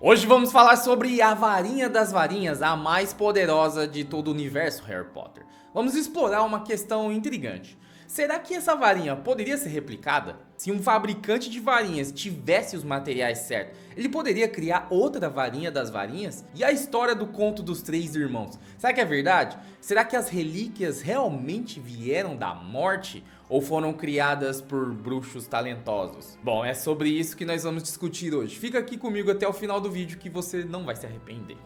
Hoje vamos falar sobre a varinha das varinhas, a mais poderosa de todo o universo Harry Potter. Vamos explorar uma questão intrigante. Será que essa varinha poderia ser replicada? Se um fabricante de varinhas tivesse os materiais certos, ele poderia criar outra varinha das varinhas? E a história do conto dos três irmãos? Será que é verdade? Será que as relíquias realmente vieram da morte? Ou foram criadas por bruxos talentosos? Bom, é sobre isso que nós vamos discutir hoje. Fica aqui comigo até o final do vídeo que você não vai se arrepender.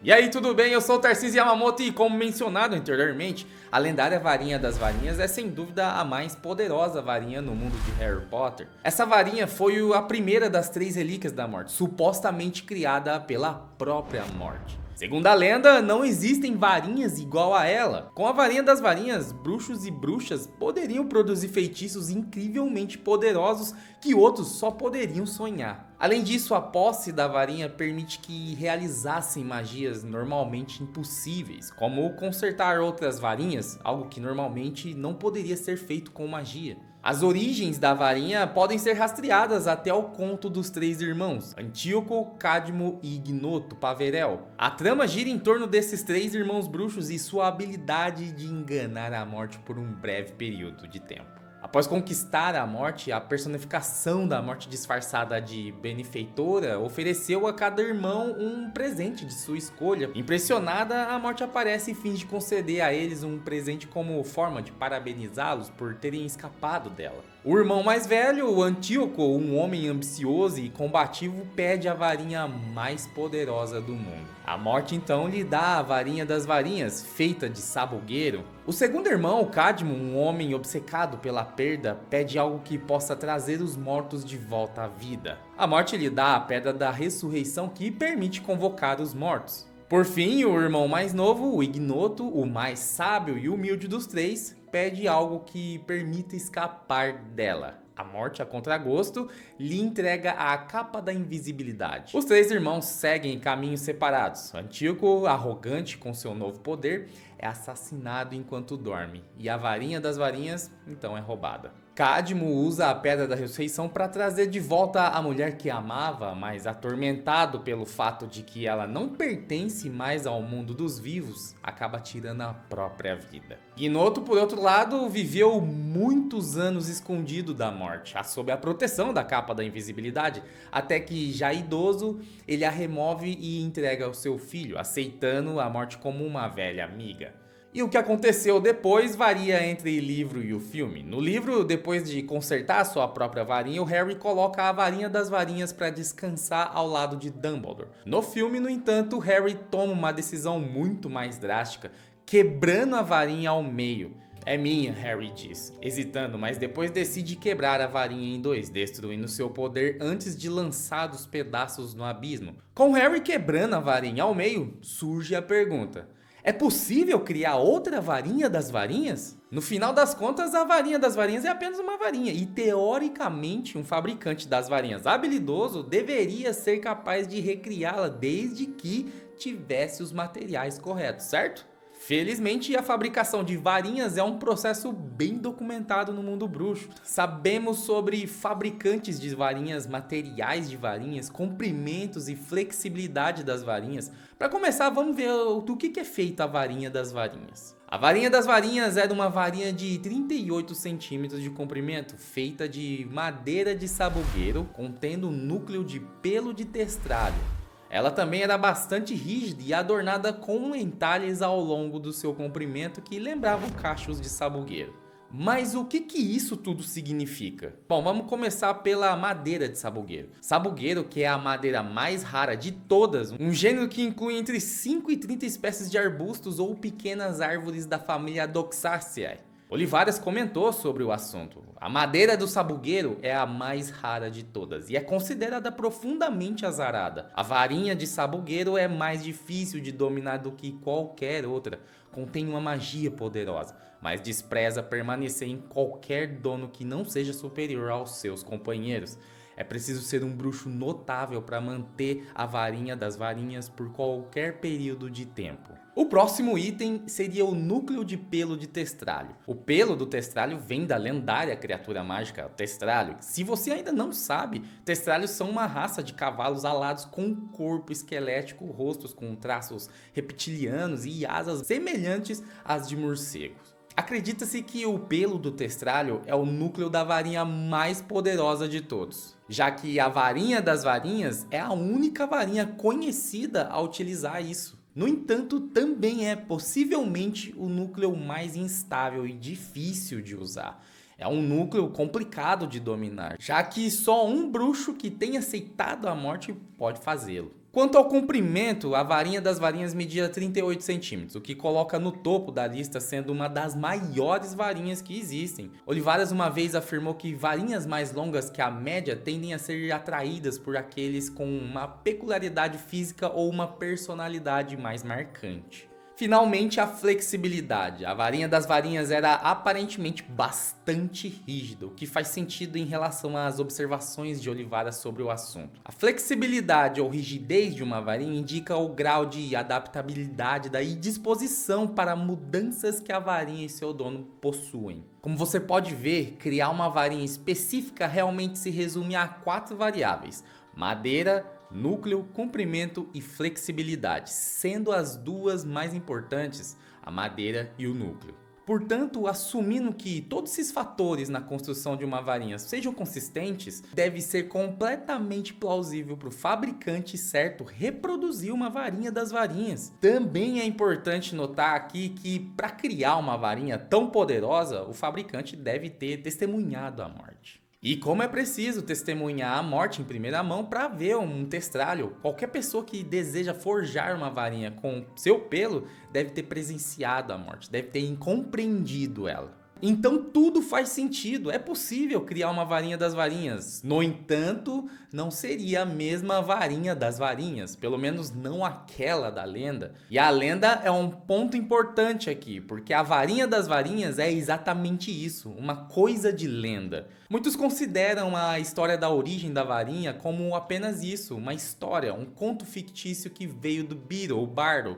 E aí, tudo bem? Eu sou o Tarcísio Yamamoto e, como mencionado anteriormente, a lendária varinha das varinhas é sem dúvida a mais poderosa varinha no mundo de Harry Potter. Essa varinha foi a primeira das três relíquias da morte, supostamente criada pela própria morte. Segundo a lenda, não existem varinhas igual a ela. Com a varinha das varinhas, bruxos e bruxas poderiam produzir feitiços incrivelmente poderosos que outros só poderiam sonhar. Além disso, a posse da varinha permite que realizassem magias normalmente impossíveis, como consertar outras varinhas, algo que normalmente não poderia ser feito com magia. As origens da varinha podem ser rastreadas até o conto dos três irmãos, Antíoco, Cadmo e Ignoto Paverel. A trama gira em torno desses três irmãos bruxos e sua habilidade de enganar a morte por um breve período de tempo. Após conquistar a morte, a personificação da morte disfarçada de benefeitora ofereceu a cada irmão um presente de sua escolha. Impressionada, a morte aparece e finge conceder a eles um presente como forma de parabenizá-los por terem escapado dela. O irmão mais velho, o Antíoco, um homem ambicioso e combativo, pede a varinha mais poderosa do mundo. A morte então lhe dá a varinha das varinhas, feita de sabugueiro. O segundo irmão, o Cadmo, um homem obcecado pela perda, pede algo que possa trazer os mortos de volta à vida. A morte lhe dá a pedra da ressurreição que permite convocar os mortos. Por fim, o irmão mais novo, o Ignoto, o mais sábio e humilde dos três, pede algo que permita escapar dela. A morte, a contragosto, lhe entrega a capa da invisibilidade. Os três irmãos seguem caminhos separados. Antíoco, arrogante com seu novo poder, é assassinado enquanto dorme. E a varinha das varinhas, então, é roubada. Cadmo usa a Pedra da Ressurreição para trazer de volta a mulher que amava, mas atormentado pelo fato de que ela não pertence mais ao mundo dos vivos, acaba tirando a própria vida. Ignoto, por outro lado, viveu muitos anos escondido da morte, sob a proteção da capa da invisibilidade, até que, já idoso, ele a remove e entrega ao seu filho, aceitando a morte como uma velha amiga. E o que aconteceu depois varia entre o livro e o filme. No livro, depois de consertar sua própria varinha, o Harry coloca a varinha das varinhas para descansar ao lado de Dumbledore. No filme, no entanto, Harry toma uma decisão muito mais drástica, quebrando a varinha ao meio. É minha, Harry diz, hesitando, mas depois decide quebrar a varinha em dois, destruindo seu poder antes de lançar os pedaços no abismo. Com Harry quebrando a varinha ao meio, surge a pergunta: é possível criar outra varinha das varinhas? No final das contas, a varinha das varinhas é apenas uma varinha e, teoricamente, um fabricante das varinhas habilidoso deveria ser capaz de recriá-la desde que tivesse os materiais corretos, certo? Felizmente, a fabricação de varinhas é um processo bem documentado no mundo bruxo. Sabemos sobre fabricantes de varinhas, materiais de varinhas, comprimentos e flexibilidade das varinhas. Para começar, vamos ver do que é feita a varinha das varinhas. A varinha das varinhas era uma varinha de 38 centímetros de comprimento, feita de madeira de sabugueiro, contendo um núcleo de pelo de testralho. Ela também era bastante rígida e adornada com entalhes ao longo do seu comprimento que lembravam cachos de sabugueiro. Mas o que isso tudo significa? Bom, vamos começar pela madeira de sabugueiro. Sabugueiro, que é a madeira mais rara de todas, um gênero que inclui entre 5 e 30 espécies de arbustos ou pequenas árvores da família Doxaceae. Olivares comentou sobre o assunto. A madeira do sabugueiro é a mais rara de todas e é considerada profundamente azarada. A varinha de sabugueiro é mais difícil de dominar do que qualquer outra. Contém uma magia poderosa, mas despreza permanecer em qualquer dono que não seja superior aos seus companheiros. É preciso ser um bruxo notável para manter a varinha das varinhas por qualquer período de tempo. O próximo item seria o núcleo de pelo de Testralho. O pelo do Testralho vem da lendária criatura mágica Testralho. Se você ainda não sabe, Testralhos são uma raça de cavalos alados com um corpo esquelético, rostos com traços reptilianos e asas semelhantes às de morcegos. Acredita-se que o pelo do Testralho é o núcleo da varinha mais poderosa de todos, já que a varinha das varinhas é a única varinha conhecida a utilizar isso. No entanto, também é possivelmente o núcleo mais instável e difícil de usar. É um núcleo complicado de dominar, já que só um bruxo que tenha aceitado a morte pode fazê-lo. Quanto ao comprimento, a varinha das varinhas media 38 centímetros, o que coloca no topo da lista sendo uma das maiores varinhas que existem. Olivares uma vez afirmou que varinhas mais longas que a média tendem a ser atraídas por aqueles com uma peculiaridade física ou uma personalidade mais marcante. Finalmente, a flexibilidade. A varinha das varinhas era aparentemente bastante rígida, o que faz sentido em relação às observações de Olivares sobre o assunto. A flexibilidade ou rigidez de uma varinha indica o grau de adaptabilidade e disposição para mudanças que a varinha e seu dono possuem. Como você pode ver, criar uma varinha específica realmente se resume a 4 variáveis: madeira, núcleo, comprimento e flexibilidade, sendo as duas mais importantes, a madeira e o núcleo. Portanto, assumindo que todos esses fatores na construção de uma varinha sejam consistentes, deve ser completamente plausível para o fabricante certo reproduzir uma varinha das varinhas. Também é importante notar aqui que para criar uma varinha tão poderosa, o fabricante deve ter testemunhado a morte. E como é preciso testemunhar a morte em primeira mão para ver um testralho, qualquer pessoa que deseja forjar uma varinha com seu pelo deve ter presenciado a morte, deve ter compreendido ela. Então tudo faz sentido, é possível criar uma varinha das varinhas. No entanto, não seria a mesma varinha das varinhas, pelo menos não aquela da lenda. E a lenda é um ponto importante aqui, porque a varinha das varinhas é exatamente isso, uma coisa de lenda. Muitos consideram a história da origem da varinha como apenas isso, uma história, um conto fictício que veio do Beedle, o bardo.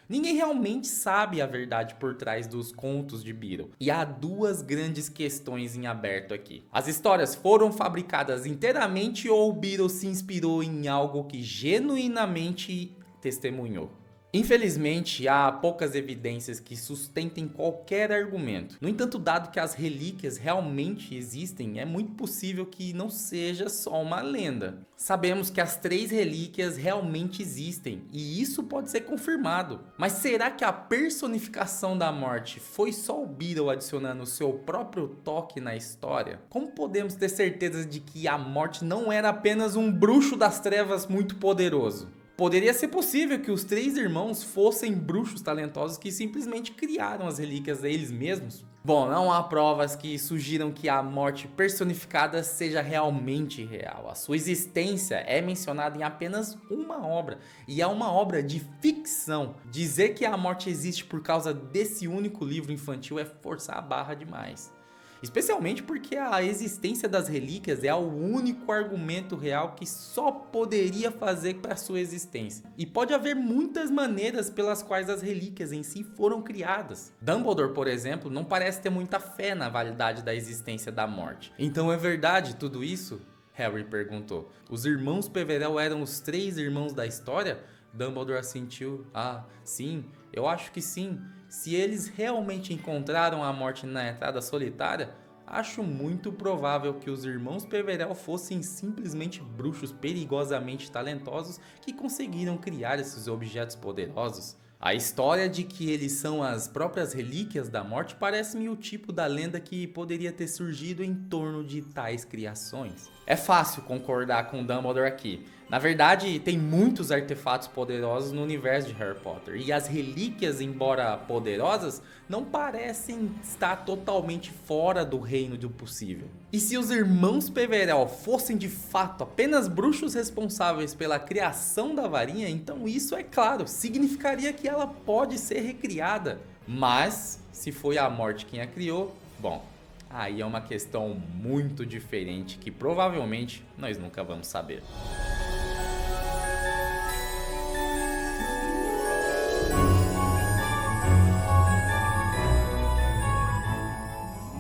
Ninguém realmente sabe a verdade por trás dos contos de Beedle. E há duas grandes questões em aberto aqui. As histórias foram fabricadas inteiramente ou Beedle se inspirou em algo que genuinamente testemunhou? Infelizmente, há poucas evidências que sustentem qualquer argumento. No entanto, dado que as relíquias realmente existem, é muito possível que não seja só uma lenda. Sabemos que as 3 relíquias realmente existem, e isso pode ser confirmado. Mas será que a personificação da morte foi só o Beedle adicionando o seu próprio toque na história? Como podemos ter certeza de que a morte não era apenas um bruxo das trevas muito poderoso? Poderia ser possível que os 3 irmãos fossem bruxos talentosos que simplesmente criaram as relíquias eles mesmos? Bom, não há provas que sugiram que a morte personificada seja realmente real. A sua existência é mencionada em apenas uma obra, e é uma obra de ficção. Dizer que a morte existe por causa desse único livro infantil é forçar a barra demais. Especialmente porque a existência das relíquias é o único argumento real que só poderia fazer para sua existência. E pode haver muitas maneiras pelas quais as relíquias em si foram criadas. Dumbledore, por exemplo, não parece ter muita fé na validade da existência da morte. Então é verdade tudo isso? Harry perguntou. Os irmãos Peverell eram os 3 irmãos da história? Dumbledore assentiu. Ah, sim, eu acho que sim. Se eles realmente encontraram a morte na entrada solitária, acho muito provável que os irmãos Peverell fossem simplesmente bruxos perigosamente talentosos que conseguiram criar esses objetos poderosos. A história de que eles são as próprias relíquias da morte parece-me o tipo da lenda que poderia ter surgido em torno de tais criações. É fácil concordar com Dumbledore aqui. Na verdade, tem muitos artefatos poderosos no universo de Harry Potter, e as relíquias, embora poderosas, não parecem estar totalmente fora do reino do possível. E se os irmãos Peverell fossem de fato apenas bruxos responsáveis pela criação da varinha, então isso, é claro, significaria que ela pode ser recriada. Mas, se foi a morte quem a criou, bom, Aí é uma questão muito diferente que provavelmente nós nunca vamos saber.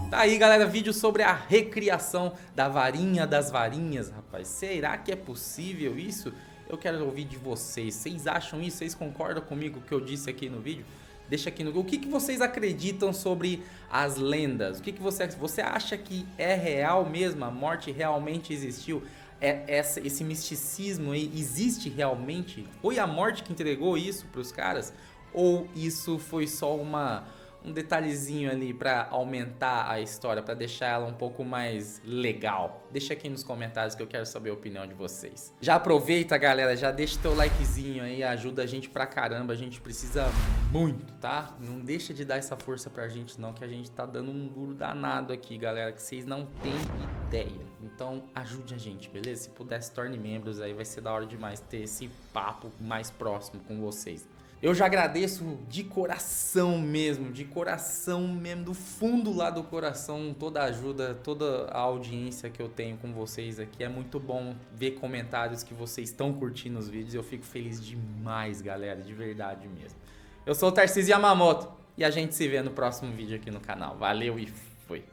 Tá aí, galera, vídeo sobre a recriação da varinha das varinhas, rapaz. Será que é possível isso? Eu quero ouvir de vocês. Vocês acham isso? Vocês concordam comigo com o que eu disse aqui no vídeo? Deixa aqui no... O que vocês acreditam sobre as lendas? O que você acha que é real mesmo? A morte realmente existiu? Esse misticismo aí existe realmente? Foi a morte que entregou isso para os caras? Ou isso foi só um detalhezinho ali pra aumentar a história, pra deixar ela um pouco mais legal? Deixa aqui nos comentários que eu quero saber a opinião de vocês. Já aproveita, galera, já deixa teu likezinho aí, ajuda a gente pra caramba, a gente precisa muito, tá? Não deixa de dar essa força pra gente não, que a gente tá dando um duro danado aqui, galera, que vocês não têm ideia. Então ajude a gente, beleza? Se puder, se torne membros aí, vai ser da hora demais ter esse papo mais próximo com vocês. Eu já agradeço de coração mesmo, do fundo lá do coração, toda a ajuda, toda a audiência que eu tenho com vocês aqui. É muito bom ver comentários que vocês estão curtindo os vídeos, eu fico feliz demais, galera, de verdade mesmo. Eu sou o Tarcísio Yamamoto e a gente se vê no próximo vídeo aqui no canal. Valeu e fui!